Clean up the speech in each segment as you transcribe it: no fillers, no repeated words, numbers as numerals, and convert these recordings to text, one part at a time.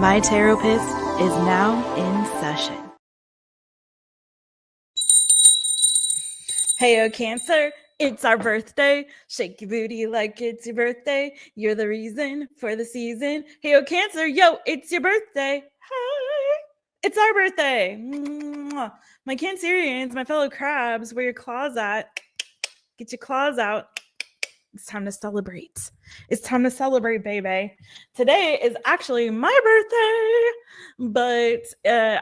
My Taropist is now in session. Heyo Cancer, it's our birthday. Shake your booty like it's your birthday. You're the reason for the season. Heyo Cancer, yo, it's your birthday. Hi, it's our birthday. Mwah. My Cancerians, my fellow crabs, where your claws at? Get your claws out. It's time to celebrate. It's time to celebrate, baby. Today is actually my birthday, but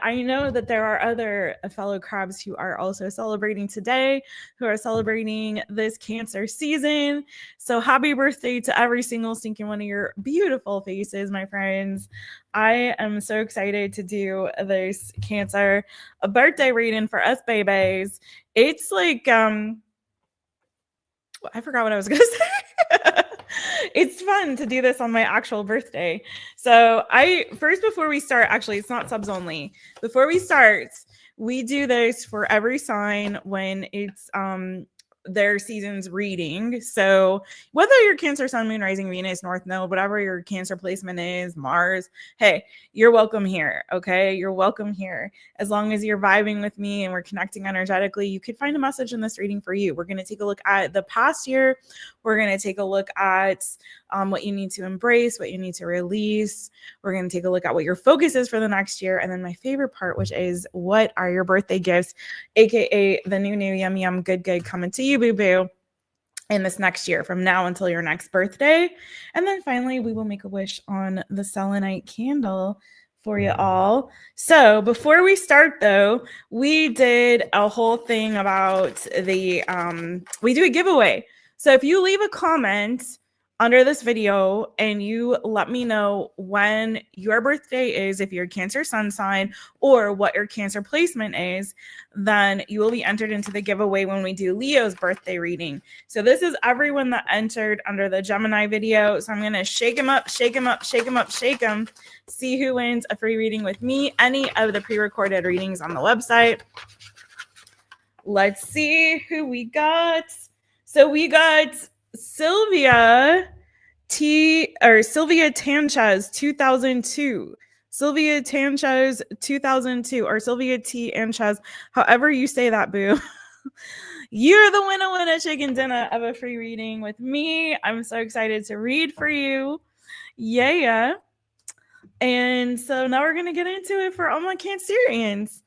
I know that there are other fellow crabs who are also celebrating today, who are celebrating this Cancer season. So happy birthday to every single stinking one of your beautiful faces, my friends. I am so excited to do this Cancer a birthday reading for us babies. It's like I forgot what I was going to say. It's fun to do this on my actual birthday. So before we start, actually, it's not subs only. Before we start, we do this for every sign when it's their season's reading. So whether you're Cancer, Sun, Moon, Rising, Venus, North Node, whatever your Cancer placement is, Mars, hey, you're welcome here. Okay, you're welcome here. As long as you're vibing with me and we're connecting energetically, you could find a message in this reading for you. We're going to take a look at the past year. We're going to take a look at what you need to embrace, what you need to release. We're going to take a look at what your focus is for the next year. And then my favorite part, which is what are your birthday gifts, aka the new yum yum good coming to you, boo boo, in this next year from now until your next birthday. And then finally, we will make a wish on the selenite candle for you all. So before we start though, we did a whole thing about we do a giveaway. So if you leave a comment under this video and you let me know when your birthday is, if you're a Cancer sun sign, or what your Cancer placement is, then you will be entered into the giveaway when we do Leo's birthday reading. So this is everyone that entered under the Gemini video. So I'm going to shake them up, shake them up, shake them up, shake them. See who wins a free reading with me, any of the pre-recorded readings on the website. Let's see who we got. So we got Sylvia Tanchez 2002. Sylvia Tanchez 2002, or Sylvia T. Anchez, however you say that, boo. You're the winner chicken dinner of a free reading with me. I'm so excited to read for you. Yeah. And so now we're going to get into it for all my Cancerians.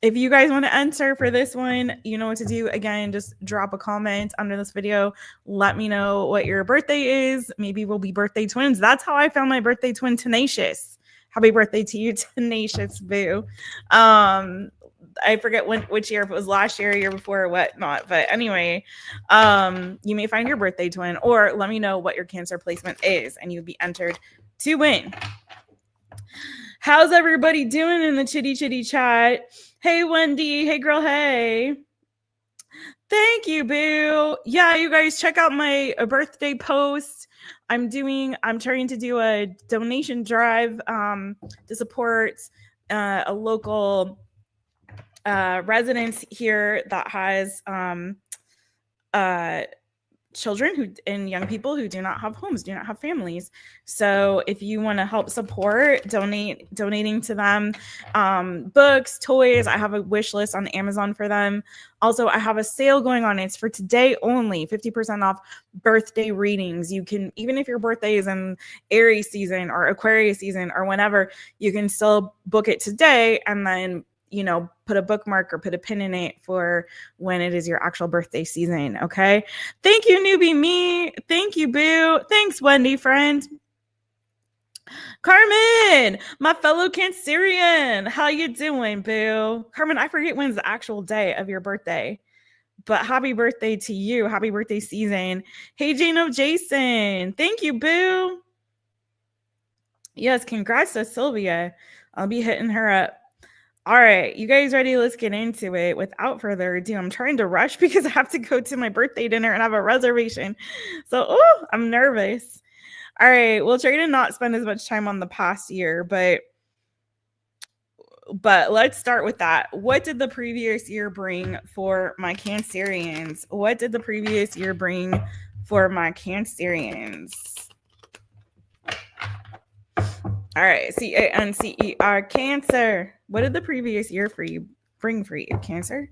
If you guys want to enter for this one, you know what to do. Again, just drop a comment under this video. Let me know what your birthday is. Maybe we'll be birthday twins. That's how I found my birthday twin, Tenacious. Happy birthday to you, Tenacious boo. I forget which year, if it was last year, year before, or whatnot. But anyway, you may find your birthday twin, or let me know what your Cancer placement is, and you'll be entered to win. How's everybody doing in the chitty chat? Hey, Wendy. Hey, girl. Hey. Thank you, boo. Yeah, you guys check out my birthday post. I'm trying to do a donation drive to support a local residence here that has children and young people who do not have homes, do not have families. So if you want to help support, donating to them, books, toys, I have a wish list on Amazon for them. Also, I have a sale going on. It's for today only, 50% off birthday readings. You can, even if your birthday is in Aries season or Aquarius season or whenever, you can still book it today and then put a bookmark or put a pin in it for when it is your actual birthday season. Okay. Thank you, newbie me. Thank you, boo. Thanks, Wendy, friend. Carmen, my fellow Cancerian. How you doing, boo? Carmen, I forget when's the actual day of your birthday, but happy birthday to you. Happy birthday season. Hey, Jane Jason. Thank you, boo. Yes. Congrats to Sylvia. I'll be hitting her up. All right, you guys ready? Let's get into it. Without further ado, I'm trying to rush because I have to go to my birthday dinner and have a reservation. So, I'm nervous. All right, we'll try to not spend as much time on the past year, but let's start with that. What did the previous year bring for my Cancerians? What did the previous year bring for my Cancerians? All right, Cancer. Cancer. What did the previous year for you bring for you, Cancer?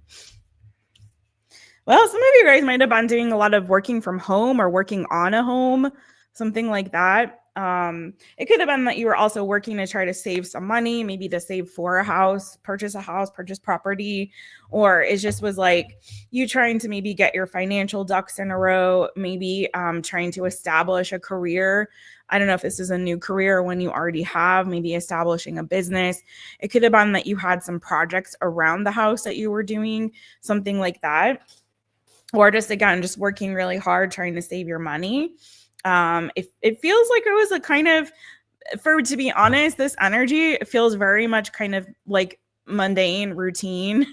Well, some of you guys might have been doing a lot of working from home or working on a home, something like that. It could have been that you were also working to try to save some money, maybe to save for a house, purchase property, or it just was like you trying to maybe get your financial ducks in a row, maybe trying to establish a career. I don't know if this is a new career or one you already have, maybe establishing a business. It could have been that you had some projects around the house that you were doing, something like that, or just again just working really hard trying to save your money. It feels like it was a kind of, for to be honest, this energy feels very much kind of like mundane routine.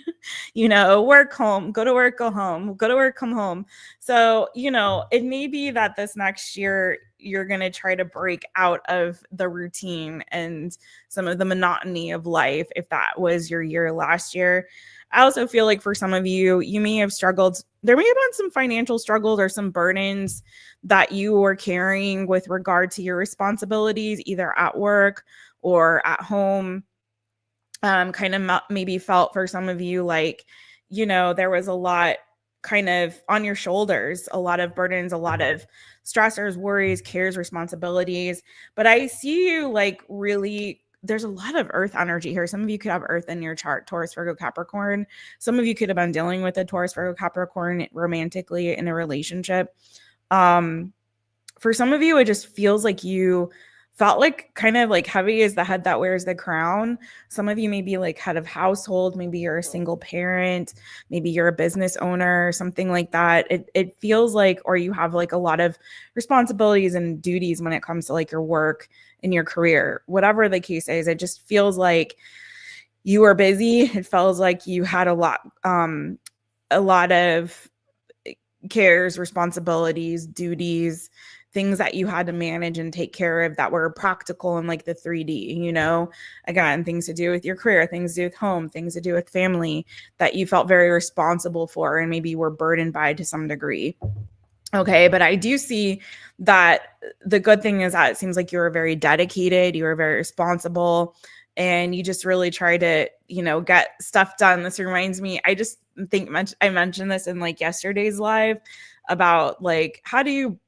Work, home, go to work, go home, go to work, come home. So it may be that this next year you're going to try to break out of the routine and some of the monotony of life, if that was your year last year. I also feel like for some of you, you may have struggled. There may have been some financial struggles or some burdens that you were carrying with regard to your responsibilities, either at work or at home. Kind of maybe felt for some of you like, there was a lot kind of on your shoulders, a lot of burdens, a lot of stressors, worries, cares, responsibilities. But I see you like really, there's a lot of earth energy here. Some of you could have earth in your chart, Taurus, Virgo, Capricorn. Some of you could have been dealing with a Taurus, Virgo, Capricorn romantically in a relationship. For some of you, it just feels like you felt like kind of like heavy is the head that wears the crown. Some of you may be like head of household. Maybe you're a single parent. Maybe you're a business owner, something like that. It feels like, or you have like a lot of responsibilities and duties when it comes to like your work and your career, whatever the case is. It just feels like you were busy. It feels like you had a lot of cares, responsibilities, duties, things that you had to manage and take care of that were practical in like the 3D, again, things to do with your career, things to do with home, things to do with family that you felt very responsible for and maybe were burdened by to some degree. Okay, but I do see that the good thing is that it seems like you were very dedicated, you were very responsible, and you just really try to, get stuff done. This reminds me, I just think I mentioned this in like yesterday's live about like, how do you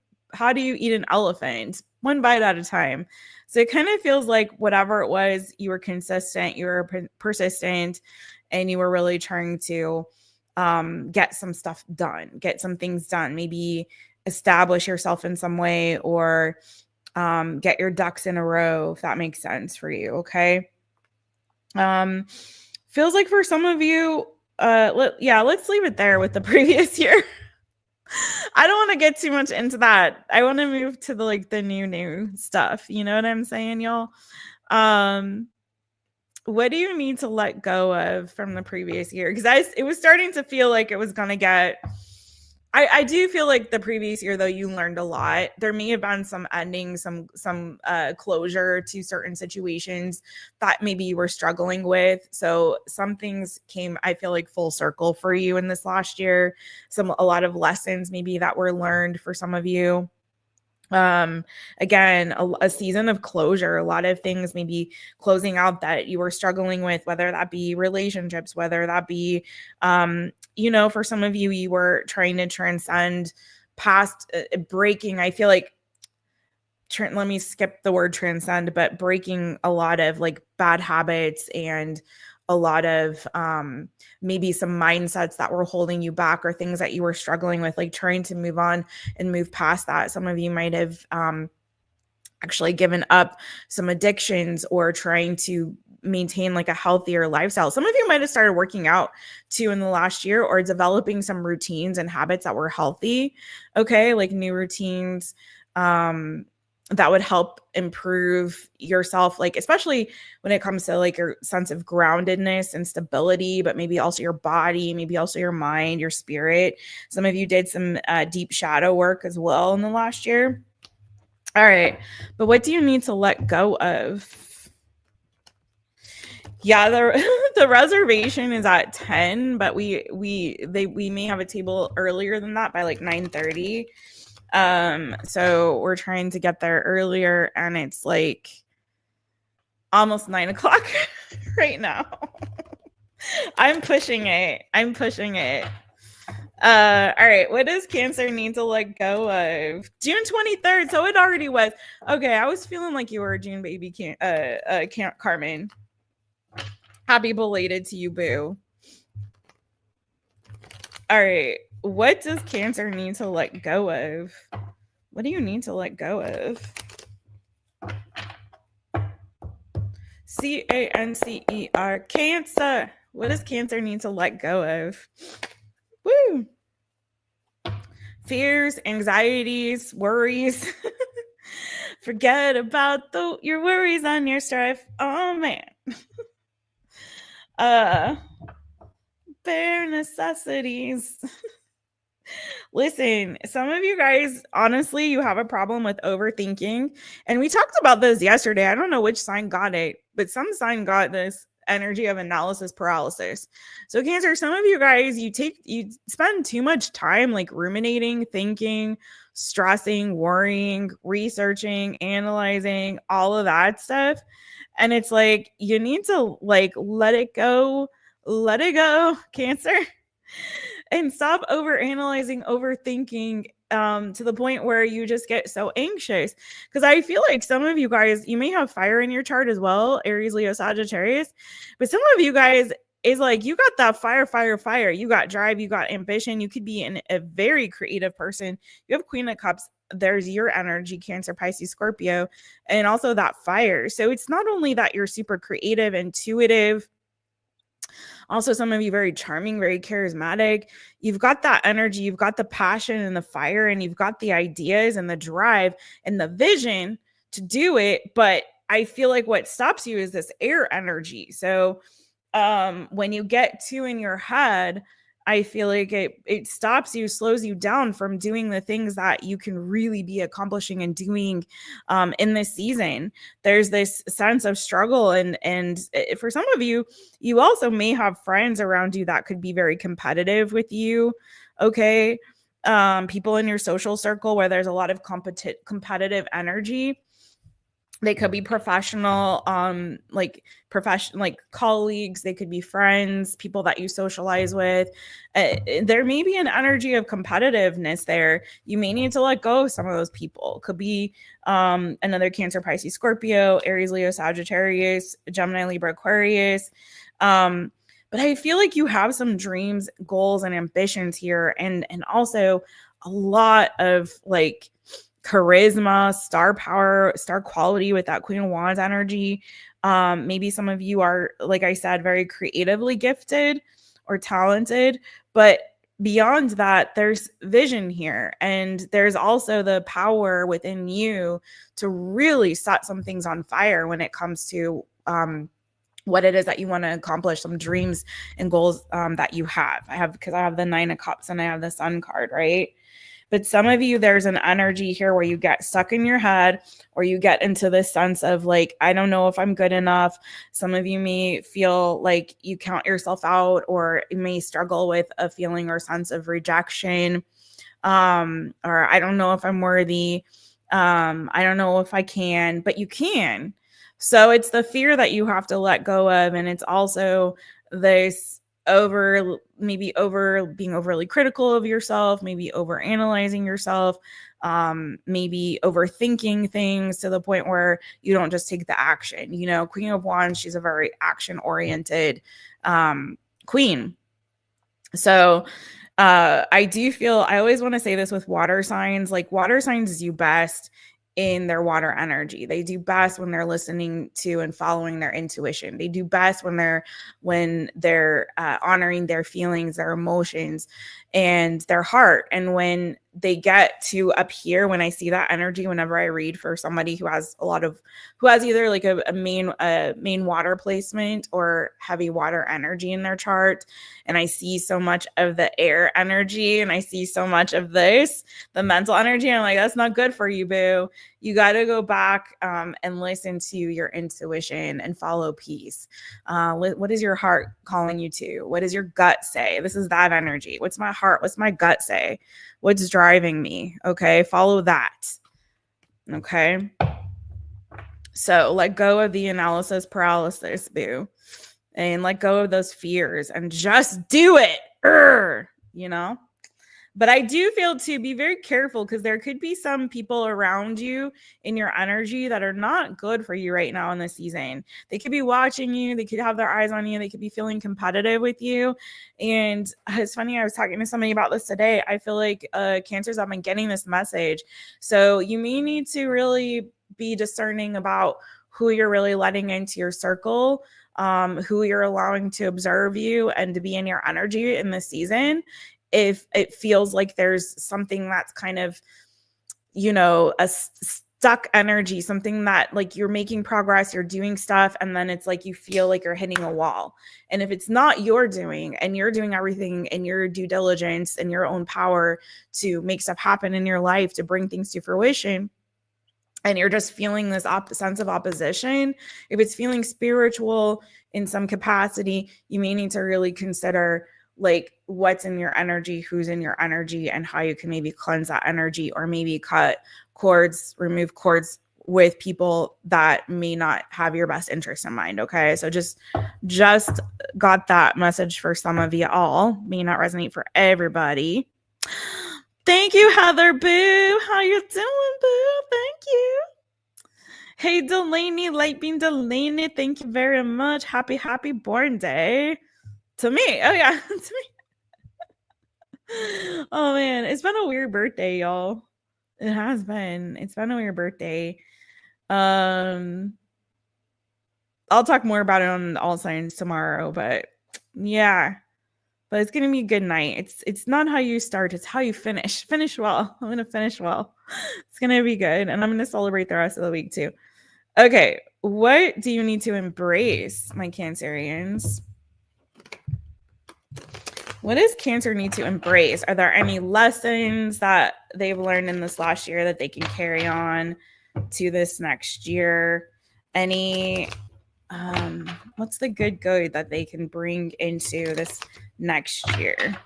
eat an elephant? One bite at a time. So it kind of feels like whatever it was, you were consistent, you were persistent, and you were really trying to get some stuff done, get some things done, maybe establish yourself in some way, or get your ducks in a row, if that makes sense for you. Okay. Feels like for some of you, let's leave it there with the previous year. I don't want to get too much into that. I want to move to the new stuff. You know what I'm saying, y'all? What do you need to let go of from the previous year? Because it was starting to feel like it was going to get. I do feel like the previous year, though, you learned a lot. There may have been some ending, some closure to certain situations that maybe you were struggling with. So some things came, I feel like, full circle for you in this last year. A lot of lessons maybe that were learned for some of you. Again, a season of closure, a lot of things maybe closing out that you were struggling with, whether that be relationships, whether that be, for some of you were trying to transcend past breaking. I feel like, let me skip the word transcend, but breaking a lot of like bad habits and a lot of maybe some mindsets that were holding you back or things that you were struggling with, like trying to move on and move past that. Some of you might have actually given up some addictions or trying to maintain like a healthier lifestyle. Some of you might have started working out too in the last year, or developing some routines and habits that were healthy. Okay, like new routines that would help improve yourself, like especially when it comes to like your sense of groundedness and stability, but maybe also your body, maybe also your mind, your spirit. Some of you did some deep shadow work as well in the last year. All right, but what do you need to let go of? Yeah, the reservation is at 10, but we may have a table earlier than that by like 9:30. So we're trying to get there earlier, and it's like almost 9 o'clock right now. I'm pushing it. All right. What does Cancer need to let go of? June 23rd. So it already was. Okay. I was feeling like you were a June baby, Carmen. Happy belated to you, boo. All right. What does Cancer need to let go of? What do you need to let go of? Cancer. Cancer. What does Cancer need to let go of? Woo. Fears, anxieties, worries. Forget about your worries and your strife. Oh man. Bare necessities. Listen, some of you guys, honestly, you have a problem with overthinking. And we talked about this yesterday. I don't know which sign got it, but some sign got this energy of analysis paralysis. So Cancer, some of you guys, you spend too much time like ruminating, thinking, stressing, worrying, researching, analyzing, all of that stuff. And it's like, you need to like let it go, Cancer. And stop over analyzing, overthinking to the point where you just get so anxious. Because I feel like some of you guys, you may have fire in your chart as well, Aries, Leo, Sagittarius. But some of you guys is like, you got that fire. You got drive, you got ambition. You could be a very creative person. You have Queen of Cups. There's your energy, Cancer, Pisces, Scorpio, and also that fire. So it's not only that you're super creative, intuitive, also some of you very charming, very charismatic. You've got that energy, you've got the passion and the fire, and you've got the ideas and the drive and the vision to do it. But I feel like what stops you is this air energy. So when you get too in your head, I feel like it stops you, slows you down from doing the things that you can really be accomplishing and doing in this season. There's this sense of struggle, and for some of you, you also may have friends around you that could be very competitive with you. Okay, people in your social circle where there's a lot of competitive energy. They could be professional, like colleagues. They could be friends, people that you socialize with. There may be an energy of competitiveness there. You may need to let go of some of those people. Could be another Cancer, Pisces, Scorpio, Aries, Leo, Sagittarius, Gemini, Libra, Aquarius. But I feel like you have some dreams, goals, and ambitions here, and also a lot of like charisma, star power, star quality with that Queen of Wands energy. Maybe some of you are, like I said, very creatively gifted or talented, but beyond that, there's vision here, and there's also the power within you to really set some things on fire when it comes to what it is that you want to accomplish, some dreams and goals that you have. Because I have the Nine of Cups and I have the Sun card, right? But some of you, there's an energy here where you get stuck in your head, or you get into this sense of like, I don't know if I'm good enough. Some of you may feel like you count yourself out, or you may struggle with a feeling or sense of rejection. Or I don't know if I'm worthy. I don't know if I can, but you can. So it's the fear that you have to let go of. And it's also this being overly critical of yourself, maybe over analyzing yourself, maybe overthinking things to the point where you don't just take the action. You know, Queen of Wands, she's a very action oriented queen. So I do feel, I always want to say this with water signs, like water signs do best in their water energy. They do best when they're listening to and following their intuition. They do best when they're honoring their feelings, their emotions, and their heart. And when they get to up here, when I see that energy, whenever I read for somebody who has either like a main water placement or heavy water energy in their chart, and I see so much of the air energy, and I see so much of the mental energy, I'm like, that's not good for you, boo. You got to go back and listen to your intuition and follow peace. What is your heart calling you to? What does your gut say? This is that energy. What's my heart? What's my gut say? What's driving me? Okay, follow that. Okay. So let go of the analysis paralysis, boo, and let go of those fears and just do it. You know? But I do feel to be very careful because there could be some people around you in your energy that are not good for you right now in this season. They could be watching you, they could have their eyes on you, they could be feeling competitive with you. And it's funny, I was talking to somebody about this today. I feel like cancers have been getting this message. So you may need to really be discerning about who you're really letting into your circle, who you're allowing to observe you and to be in your energy in this season. If it feels like there's something that's kind of, a stuck energy, something that like you're making progress, you're doing stuff, and then it's like you feel like you're hitting a wall. And if it's not your doing and you're doing everything in your due diligence and your own power to make stuff happen in your life, to bring things to fruition, and you're just feeling this sense of opposition, if it's feeling spiritual in some capacity, you may need to really consider like what's in your energy, who's in your energy, and how you can maybe cleanse that energy, or maybe cut cords, remove cords with people that may not have your best interest in mind. Okay. So just got that message for some of you all. May not resonate for everybody. Thank you, Heather Boo. How you doing, Boo? Thank you. Hey, Delaney, Lightbeam Delaney, thank you very much. Happy born day. To me. Oh, yeah. To me. Oh, man. It's been a weird birthday, y'all. It has been. It's been a weird birthday. I'll talk more about it on All Signs tomorrow, but yeah. But it's gonna be a good night. It's not how you start, it's how you finish. Finish well. I'm gonna finish well. It's gonna be good. And I'm gonna celebrate the rest of the week too. Okay, what do you need to embrace, my Cancerians? What does Cancer need to embrace? Are there any lessons that they've learned in this last year that they can carry on to this next year? Any what's the good that they can bring into this next year?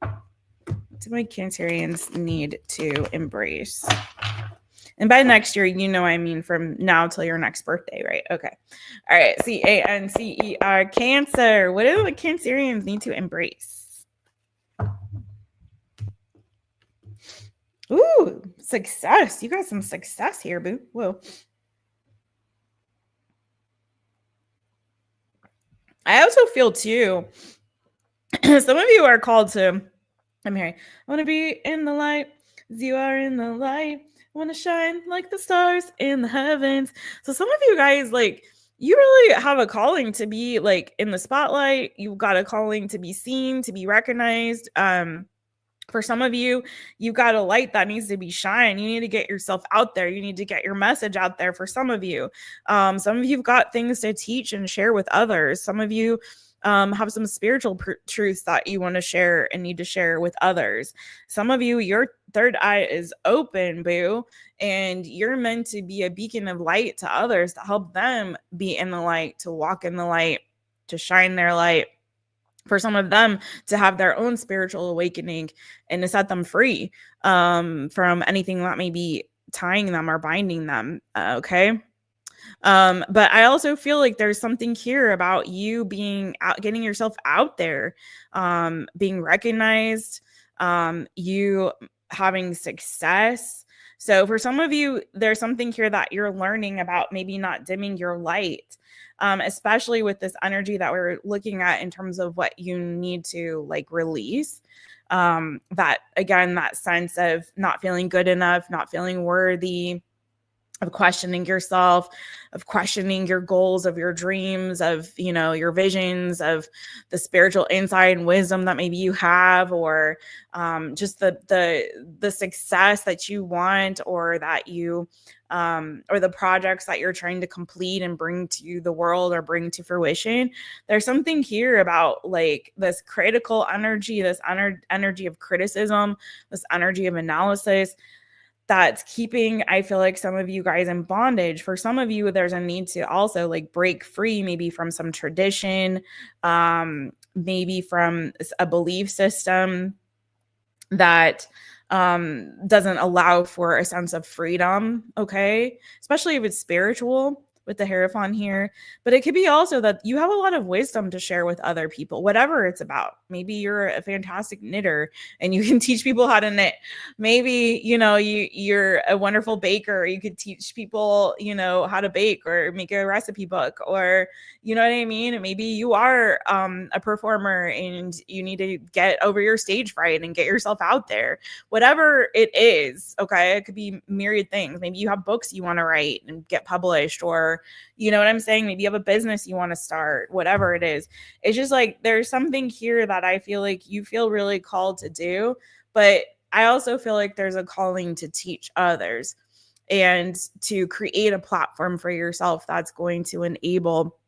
What do my Cancerians need to embrace? And by next year, I mean from now till your next birthday, right? Okay. All right. Cancer. Cancer. What do the Cancerians need to embrace? Ooh, success. You got some success here, boo. Whoa. I also feel too, some of you are called to, I'm hearing, I want to be in the light as you are in the light. I want to shine like the stars in the heavens. So some of you guys, like, you really have a calling to be like in the spotlight. You've got a calling to be seen, to be recognized. For some of you, you've got a light that needs to be shined. You need to get yourself out there. You need to get your message out there for some of you. Some of you've got things to teach and share with others. Some of you have some spiritual truths that you want to share and need to share with others. Some of you, your third eye is open, boo, and you're meant to be a beacon of light to others, to help them be in the light, to walk in the light, to shine their light. For some of them to have their own spiritual awakening and to set them free from anything that may be tying them or binding them. Okay. But I also feel like there's something here about you being out, getting yourself out there, being recognized, you having success. So for some of you, there's something here that you're learning about, maybe not dimming your light, especially with this energy that we're looking at in terms of what you need to like release. That again, that sense of not feeling good enough, not feeling worthy, of questioning yourself, of questioning your goals, of your dreams, of, your visions, of the spiritual insight and wisdom that maybe you have, or just the success that you want, or that you, or the projects that you're trying to complete and bring to the world or bring to fruition. There's something here about like this critical energy, this energy of criticism, this energy of analysis, that's keeping, I feel like, some of you guys in bondage. For some of you, there's a need to also like break free, maybe from some tradition, maybe from a belief system that doesn't allow for a sense of freedom. Okay. Especially if it's spiritual. with the Hierophant here, but it could be also that you have a lot of wisdom to share with other people, whatever it's about. Maybe you're a fantastic knitter and you can teach people how to knit. Maybe, you're a wonderful baker. You could teach people, how to bake or make a recipe book, or, you know what I mean? Maybe you are a performer and you need to get over your stage fright and get yourself out there. Whatever it is, okay? It could be myriad things. Maybe you have books you want to write and get published, or, you know what I'm saying? Maybe you have a business you want to start, whatever it is. It's just like there's something here that I feel like you feel really called to do, but I also feel like there's a calling to teach others and to create a platform for yourself that's going to enable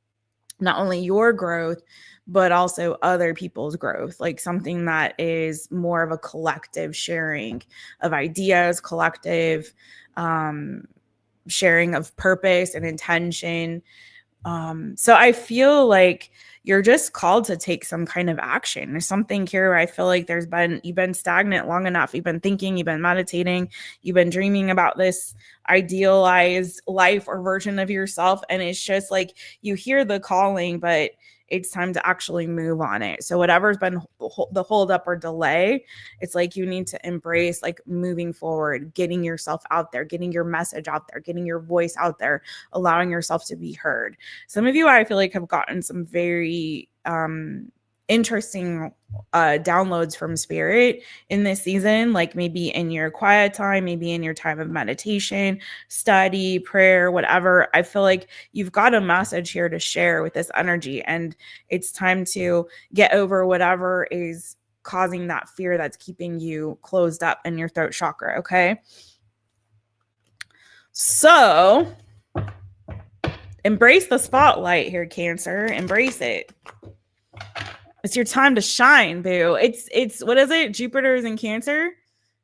not only your growth, but also other people's growth, like something that is more of a collective sharing of ideas, collective sharing of purpose and intention. So I feel like you're just called to take some kind of action. There's something here where I feel like you've been stagnant long enough. You've been thinking, you've been meditating, you've been dreaming about this idealized life or version of yourself. And it's just like you hear the calling, but it's time to actually move on it. So whatever's been the hold up or delay, it's like you need to embrace like moving forward, getting yourself out there, getting your message out there, getting your voice out there, allowing yourself to be heard. Some of you, I feel like, have gotten some very interesting downloads from spirit in this season, like maybe in your quiet time, maybe in your time of meditation, study, prayer, whatever. I feel like you've got a message here to share with this energy, and it's time to get over whatever is causing that fear that's keeping you closed up in your throat chakra. Okay, so embrace the spotlight here, Cancer. Embrace it. It's your time to shine, boo. It's what is it? Jupiter's in Cancer.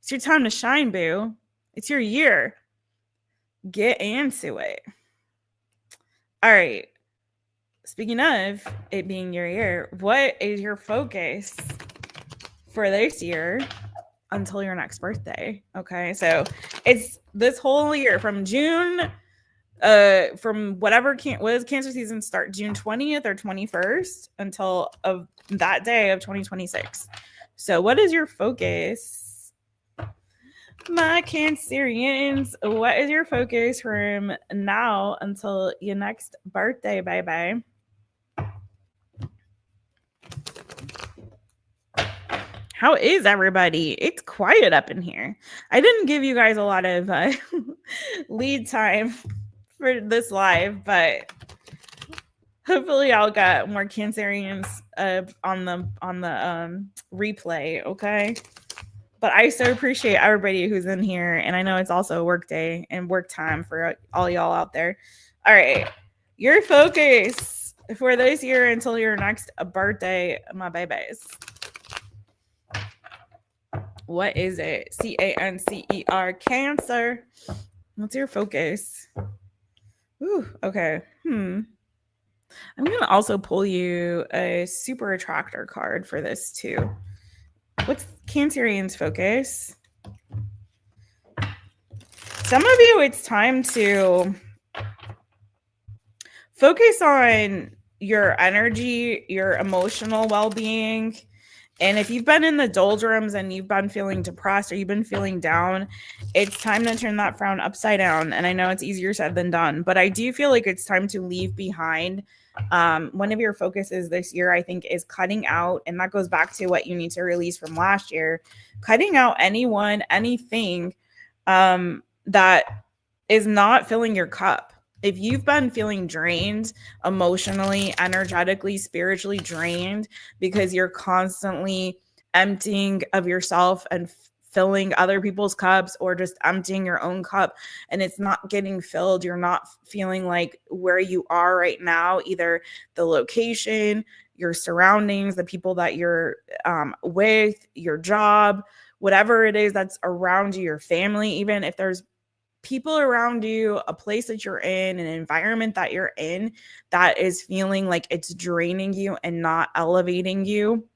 It's your time to shine, boo. It's your year. Get into it. All right. Speaking of it being your year, what is your focus for this year until your next birthday? Okay, so it's this whole year from June. From whatever what does Cancer season start? June 20th or 21st until of that day of 2026. So what is your focus, my Cancerians? What is your focus from now until your next birthday? Bye. How is everybody? It's quiet up in here. I didn't give you guys a lot of lead time for this live, but hopefully I'll get more Cancerians on the replay. Okay, but I so appreciate everybody who's in here, and I know it's also a work day and work time for all y'all out there. All right, your focus for this year until your next birthday, my babies. What is it? Cancer. Cancer. What's your focus? Ooh, okay. I'm going to also pull you a super attractor card for this too. What's Cancerian's focus? Some of you, it's time to focus on your energy, your emotional well-being. And if you've been in the doldrums and you've been feeling depressed or you've been feeling down, it's time to turn that frown upside down. And I know it's easier said than done, but I do feel like it's time to leave behind. One of your focuses this year, I think, is cutting out, and that goes back to what you need to release from last year, cutting out anything that is not filling your cup. If you've been feeling drained emotionally, energetically, spiritually drained because you're constantly emptying of yourself and filling other people's cups, or just emptying your own cup and it's not getting filled, you're not feeling like where you are right now, either the location, your surroundings, the people that you're with, your job, whatever it is that's around you, your family, even if there's people around you, a place that you're in, an environment that you're in that is feeling like it's draining you and not elevating you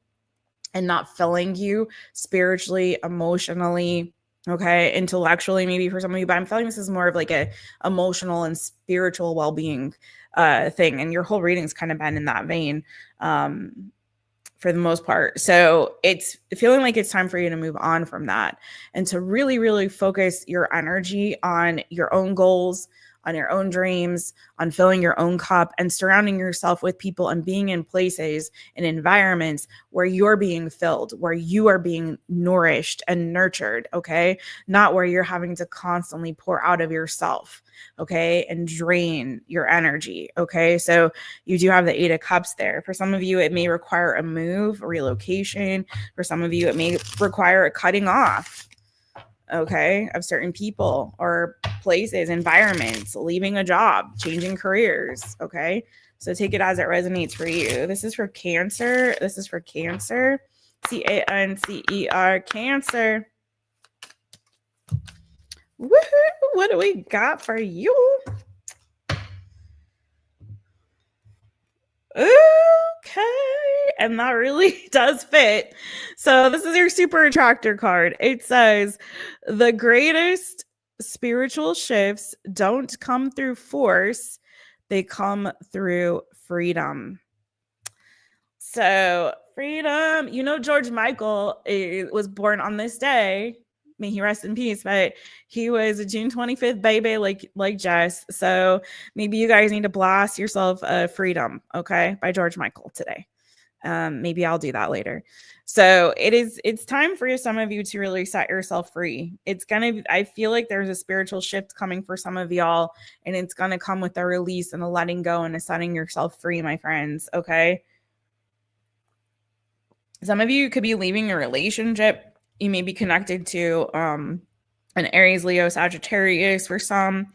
and not filling you spiritually, emotionally, Okay, intellectually maybe for some of you, but I'm feeling this is more of like a emotional and spiritual well-being thing, and your whole reading's kind of been in that vein for the most part. So it's feeling like it's time for you to move on from that and to really, really focus your energy on your own goals, on your own dreams, on filling your own cup, and surrounding yourself with people and being in places and environments where you're being filled, where you are being nourished and nurtured, okay? Not where you're having to constantly pour out of yourself, okay? And drain your energy, okay? So you do have the Eight of Cups there. For some of you, it may require a move, a relocation. For some of you, it may require a cutting off, okay, of certain people or places, environments, leaving a job, changing careers, okay? So take it as it resonates for you. This is for Cancer. This is for Cancer. Cancer. Cancer. Woohoo! What do we got for you? Okay, and that really does fit. So this is your super attractor card. It says the greatest spiritual shifts don't come through force, they come through freedom. So freedom, you know, George Michael was born on this day. May he rest in peace, but he was a June 25th baby, like Jess. So maybe you guys need to blast yourself Freedom, okay, by George Michael today. Maybe I'll do that later. So it's time for some of you to really set yourself free. I feel like there's a spiritual shift coming for some of y'all, and it's gonna come with a release and a letting go and a setting yourself free, my friends, okay? Some of you could be leaving a relationship. You may be connected to an Aries, Leo, Sagittarius for some.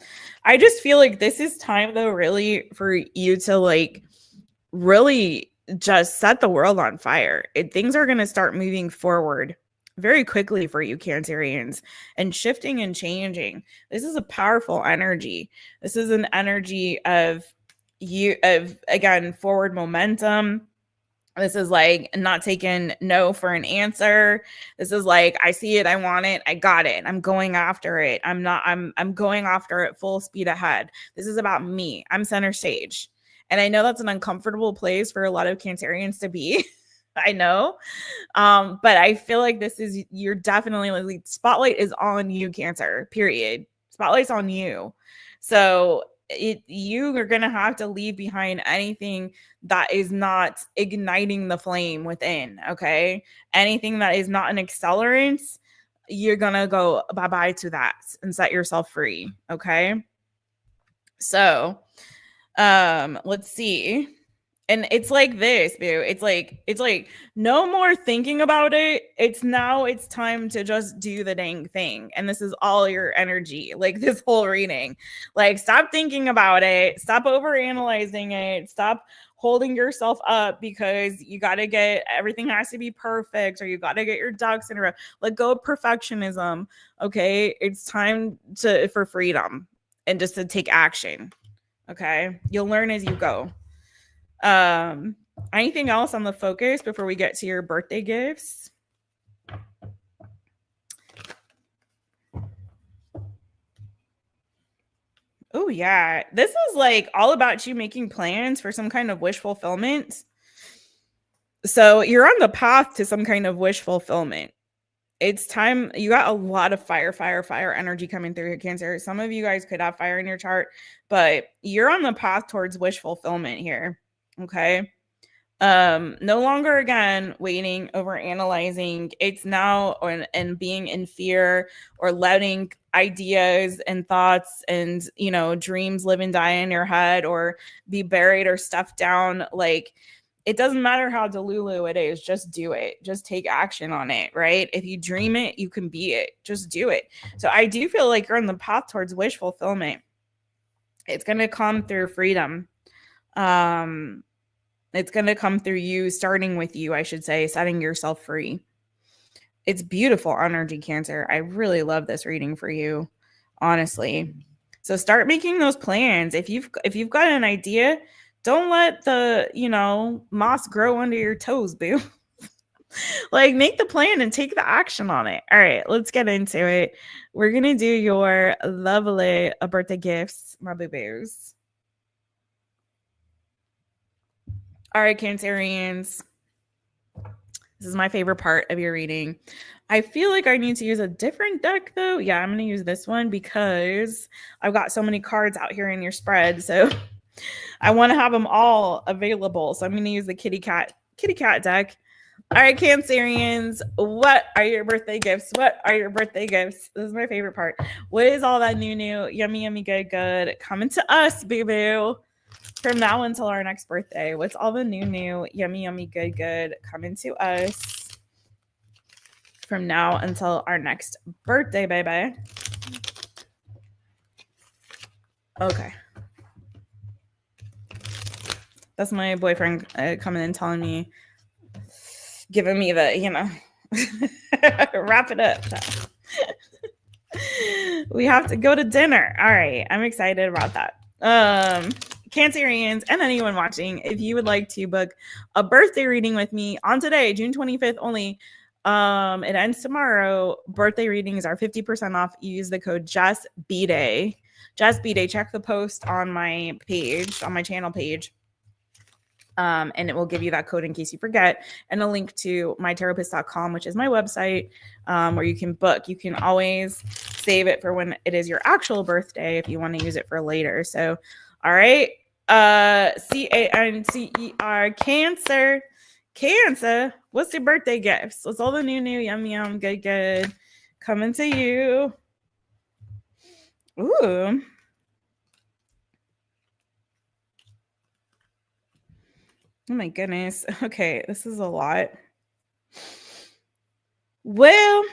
I just feel like this is time though, really, for you to like really just set the world on fire. Things are going to start moving forward very quickly for you, Cancerians, and shifting and changing. This is a powerful energy. This is an energy of again, forward momentum. This is like not taking no for an answer. This is like, I see it, I want it, I got it. I'm going after it. I'm going after it full speed ahead. This is about me. I'm center stage. And I know that's an uncomfortable place for a lot of Cancerians to be. I know. But I feel like you're definitely like, spotlight is on you, Cancer, period. Spotlight's on you. So you are going to have to leave behind anything that is not igniting the flame within, okay? Anything that is not an accelerant, you're going to go bye-bye to that and set yourself free, okay? So, let's see. And it's like this, boo. It's like no more thinking about it. It's time to just do the dang thing. And this is all your energy, like this whole reading. Like, stop thinking about it. Stop overanalyzing it. Stop holding yourself up because you got to get everything has to be perfect, or you got to get your ducks in a row. Let go of perfectionism. Okay. It's time for freedom and just to take action. Okay. You'll learn as you go. Anything else on the focus before we get to your birthday gifts? Oh yeah, this is like all about you making plans for some kind of wish fulfillment. So you're on the path to some kind of wish fulfillment. It's time. You got a lot of fire energy coming through your Cancer. Some of you guys could have fire in your chart, but you're on the path towards wish fulfillment here. Okay. No longer again waiting, over analyzing. It's now and being in fear, or letting ideas and thoughts and dreams live and die in your head, or be buried or stuffed down. Like, it doesn't matter how delulu it is, just do it. Just take action on it, right? If you dream it, you can be it. Just do it. So I do feel like you're on the path towards wish fulfillment. It's going to come through freedom. It's going to come through you, starting with you, I should say, setting yourself free. It's beautiful energy, Cancer. I really love this reading for you, honestly. So start making those plans. If you've got an idea, don't let the, moss grow under your toes, boo. Like, make the plan and take the action on it. All right, let's get into it. We're going to do your lovely birthday gifts, my boo-boos. All right, Cancerians. This is my favorite part of your reading. I feel like I need to use a different deck, though. Yeah, I'm going to use this one because I've got so many cards out here in your spread. So I want to have them all available. So I'm going to use the kitty cat deck. All right, Cancerians, what are your birthday gifts? What are your birthday gifts? This is my favorite part. What is all that new, yummy, yummy, good coming to us, boo-boo? From now until our next birthday, what's all the new, yummy, yummy, good coming to us from now until our next birthday, baby? Okay. That's my boyfriend coming in telling me, giving me the, wrap it up. We have to go to dinner. All right. I'm excited about that. Cancerians and anyone watching, if you would like to book a birthday reading with me on today, June 25th only, it ends tomorrow. Birthday readings are 50% off. Use the code Jess B-Day. Jess B-Day. Check the post on my page, on my channel page. And it will give you that code in case you forget, and a link to mytaropist.com, which is my website, where you can book. You can always save it for when it is your actual birthday if you want to use it for later. So, all right. Cancer. Cancer. What's your birthday gifts? What's all the new, yum, good coming to you? Ooh. Oh my goodness. Okay, this is a lot. Well,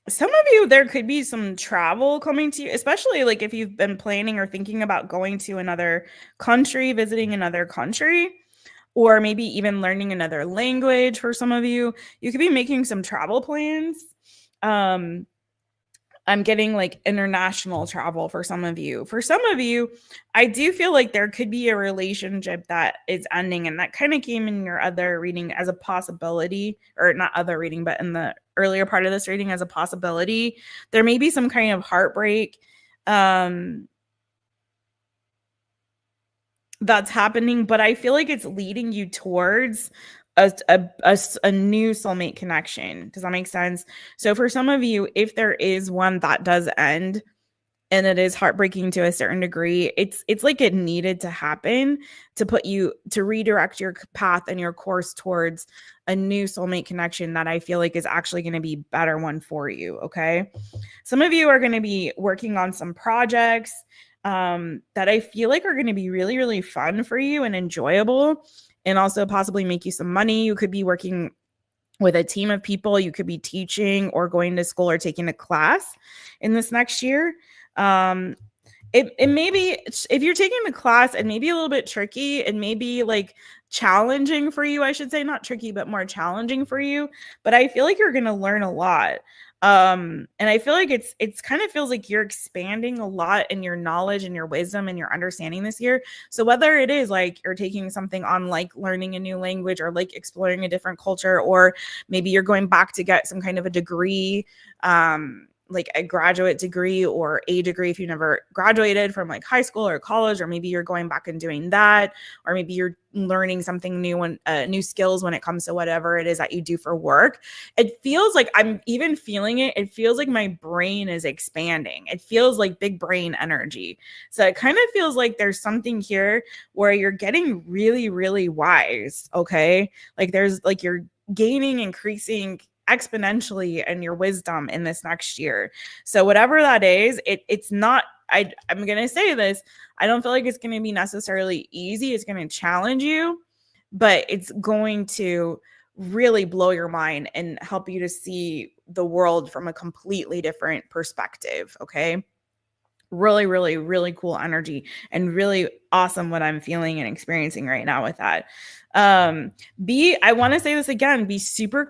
some of you, there could be some travel coming to you, especially like if you've been planning or thinking about going to another country, visiting another country, or maybe even learning another language. For some of you, you could be making some travel plans. I'm getting like international travel for some of you. For some of you, I do feel like there could be a relationship that is ending, and that kind of came in your other reading as a possibility, or not other reading, but in the earlier part of this reading as a possibility. There may be some kind of heartbreak that's happening, but I feel like it's leading you towards a new soulmate connection. Does that make sense? So for some of you, if there is one that does end and it is heartbreaking to a certain degree, it's like it needed to happen to put you, to redirect your path and your course towards a new soulmate connection that I feel like is actually going to be a better one for you. Okay. Some of you are going to be working on some projects that I feel like are going to be really, really fun for you and enjoyable, and also possibly make you some money. You could be working with a team of people. You could be teaching or going to school or taking a class in this next year. It may be, if you're taking the class, it may be a little bit tricky. It may be like challenging for you. I should say not tricky, but more challenging for you. But I feel like you're going to learn a lot. And I feel like it's kind of feels like you're expanding a lot in your knowledge and your wisdom and your understanding this year. So whether it is like you're taking something on, like learning a new language, or like exploring a different culture, or maybe you're going back to get some kind of a degree, like a graduate degree or a degree if you never graduated from like high school or college, or maybe you're going back and doing that, or maybe you're learning something new and new skills when it comes to whatever it is that you do for work. It feels like, I'm even feeling it. It feels like my brain is expanding. It feels like big brain energy. So it kind of feels like there's something here where you're getting really, really wise. Okay. Like there's like, you're gaining, increasing exponentially in your wisdom in this next year. So whatever that is, it's not, I'm going to say this, I don't feel like it's going to be necessarily easy. It's going to challenge you, but it's going to really blow your mind and help you to see the world from a completely different perspective. Okay. Really, really, really cool energy, and really awesome what I'm feeling and experiencing right now with that. I want to say this again, be super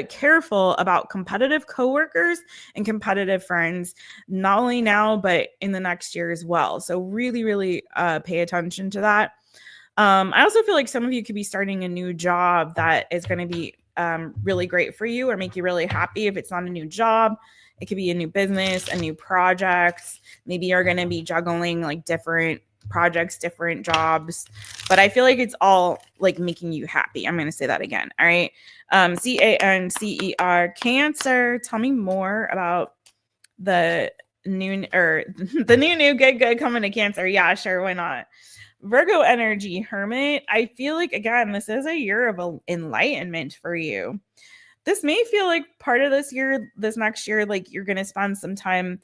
careful about competitive coworkers and competitive friends, not only now, but in the next year as well. So really, really pay attention to that. I also feel like some of you could be starting a new job that is going to be really great for you or make you really happy. If it's not a new job, it could be a new business, a new project. Maybe you're going to be juggling like different projects, different jobs, but I feel like it's all like making you happy. I'm going to say that again. All right. Cancer, Cancer. Tell me more about the new or the new good coming to Cancer. Yeah, sure. Why not? Virgo energy, Hermit. I feel like, again, this is a year of enlightenment for you. This may feel like part of this next year, like you're going to spend some time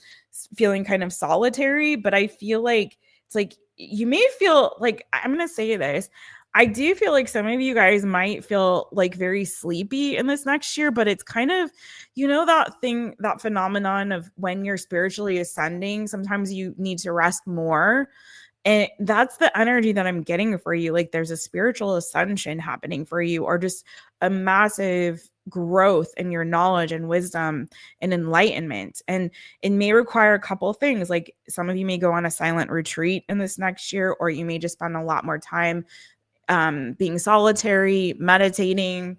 feeling kind of solitary, but I feel like it's like you may feel like, I'm going to say this. I do feel like some of you guys might feel like very sleepy in this next year, but it's kind of, that phenomenon of when you're spiritually ascending, sometimes you need to rest more. And that's the energy that I'm getting for you. Like there's a spiritual ascension happening for you, or just a massive growth in your knowledge and wisdom and enlightenment. And it may require a couple of things. Like some of you may go on a silent retreat in this next year, or you may just spend a lot more time being solitary, meditating,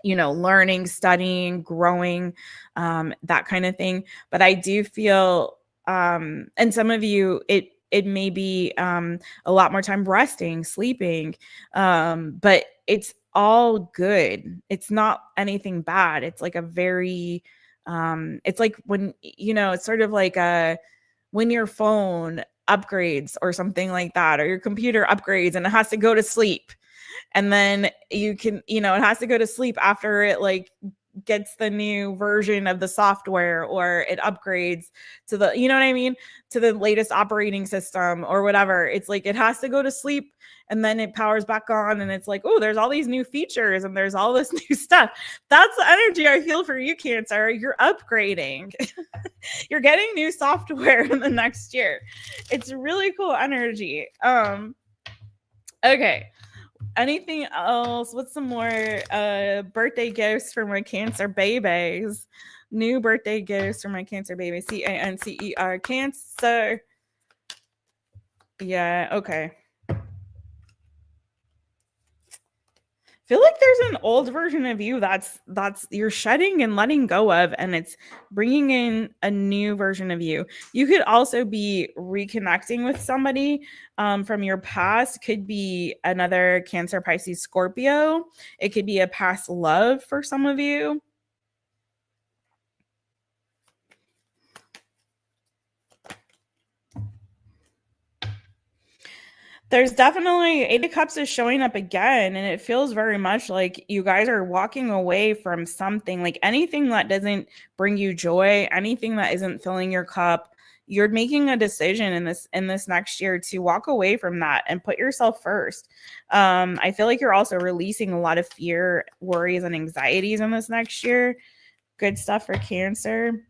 learning, studying, growing, that kind of thing. But I do feel, and some of you, it may be a lot more time resting, sleeping, but it's all good. It's not anything bad. It's like a very, it's like when, it's sort of like when your phone upgrades or something like that, or your computer upgrades and it has to go to sleep. And then you can, it has to go to sleep after it like gets the new version of the software, or it upgrades to the, you know what I mean? To the latest operating system or whatever. It's like, it has to go to sleep and then it powers back on. And it's like, oh, there's all these new features and there's all this new stuff. That's the energy I feel for you, Cancer. You're upgrading. You're getting new software in the next year. It's really cool energy. Okay. Anything else? What's some more birthday gifts for my Cancer babies? New birthday gifts for my Cancer babies. Cancer. Cancer. Yeah, okay. Feel like there's an old version of you that's you're shedding and letting go of, and it's bringing in a new version of you. You could also be reconnecting with somebody from your past. Could be another Cancer, Pisces, Scorpio. It could be a past love for some of you. There's definitely Eight of Cups is showing up again, and it feels very much like you guys are walking away from something, like anything that doesn't bring you joy, anything that isn't filling your cup. You're making a decision in this next year to walk away from that and put yourself first. I feel like you're also releasing a lot of fear, worries, and anxieties in this next year. Good stuff for Cancer.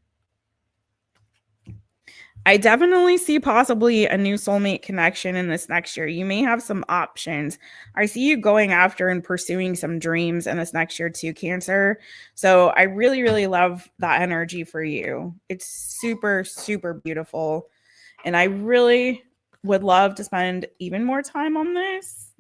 I definitely see possibly a new soulmate connection in this next year. You may have some options. I see you going after and pursuing some dreams in this next year too, Cancer. So I really, really love that energy for you. It's super, super beautiful. And I really would love to spend even more time on this.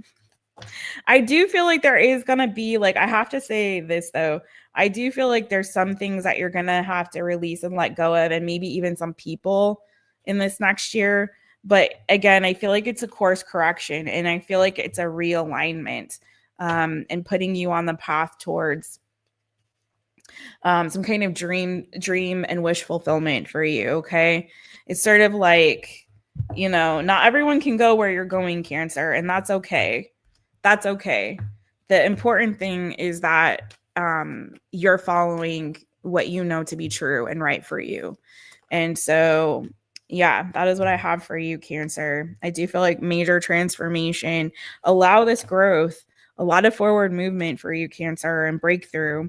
I do feel like there is going to be, like, I have to say this though. I do feel like there's some things that you're going to have to release and let go of, and maybe even some people in this next year. But again, I feel like it's a course correction, and I feel like it's a realignment, and putting you on the path towards some kind of dream and wish fulfillment for you. Okay. It's sort of like, not everyone can go where you're going, Cancer, and that's okay. That's okay. The important thing is that you're following what you know to be true and right for you. And so, yeah, that is what I have for you, Cancer. I do feel like major transformation, allow this growth, a lot of forward movement for you, Cancer, and breakthrough.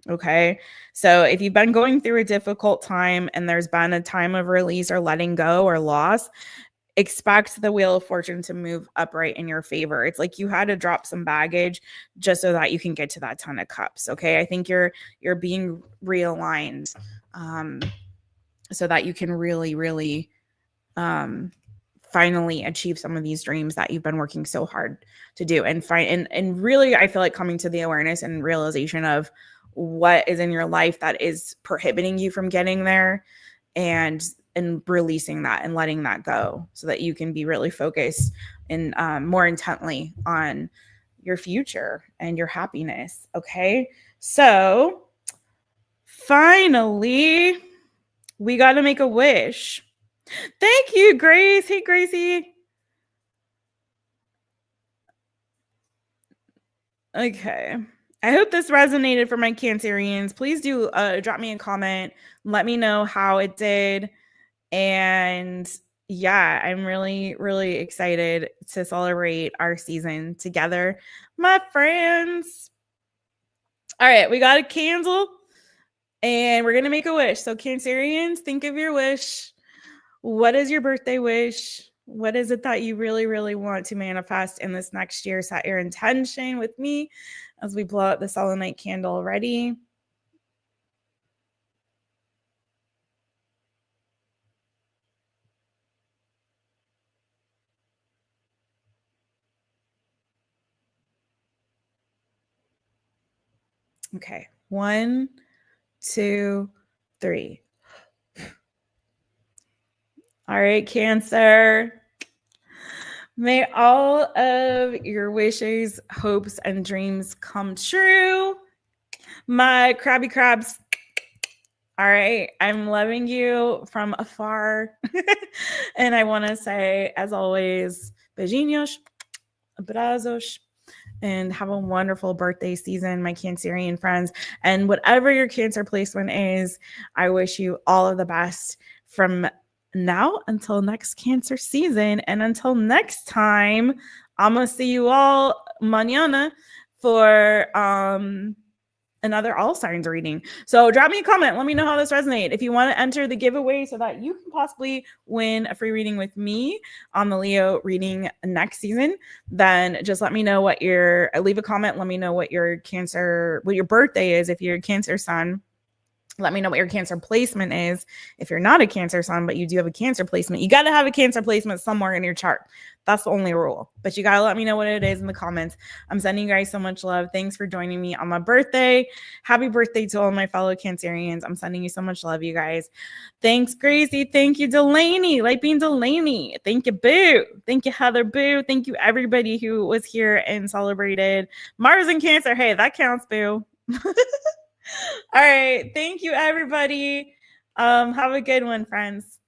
Okay. So if you've been going through a difficult time and there's been a time of release or letting go or loss, expect the Wheel of Fortune to move upright in your favor. It's like you had to drop some baggage just so that you can get to that Ten of Cups. Okay. I think you're being realigned so that you can really, really finally achieve some of these dreams that you've been working so hard to do, and really, I feel like coming to the awareness and realization of what is in your life that is prohibiting you from getting there, and releasing that and letting that go so that you can be really focused and more intently on your future and your happiness. Okay. So finally, we got to make a wish. Thank you, Grace. Hey, Gracie. Okay. I hope this resonated for my Cancerians. Please do drop me a comment. Let me know how it did. And yeah, I'm really, really excited to celebrate our season together, my friends. All right, we got a candle and we're going to make a wish. So, Cancerians, think of your wish. What is your birthday wish? What is it that you really, really want to manifest in this next year? Set your intention with me as we blow out the selenite candle. Ready? Okay. 1, 2, 3. All right, Cancer. May all of your wishes, hopes, and dreams come true. My Krabby Crabs. All right, I'm loving you from afar. And I want to say, as always, beijinhos, abrazos, and have a wonderful birthday season, my Cancerian friends. And whatever your Cancer placement is, I wish you all of the best from now until next Cancer season. And until next time, I'm going to see you all mañana for another all signs reading. So drop me a comment. Let me know how this resonated. If you want to enter the giveaway so that you can possibly win a free reading with me on the Leo reading next season, then just let me know leave a comment. Let me know what your birthday is. If you're a Cancer sun, let me know what your Cancer placement is. If you're not a Cancer sun, but you do have a Cancer placement, you got to have a Cancer placement somewhere in your chart. That's the only rule. But you got to let me know what it is in the comments. I'm sending you guys so much love. Thanks for joining me on my birthday. Happy birthday to all my fellow Cancerians. I'm sending you so much love, you guys. Thanks, Gracie. Thank you, Delaney. Light Bean Delaney. Thank you, Boo. Thank you, Heather Boo. Thank you, everybody who was here and celebrated Mars and Cancer. Hey, that counts, Boo. All right. Thank you, everybody. Have a good one, friends.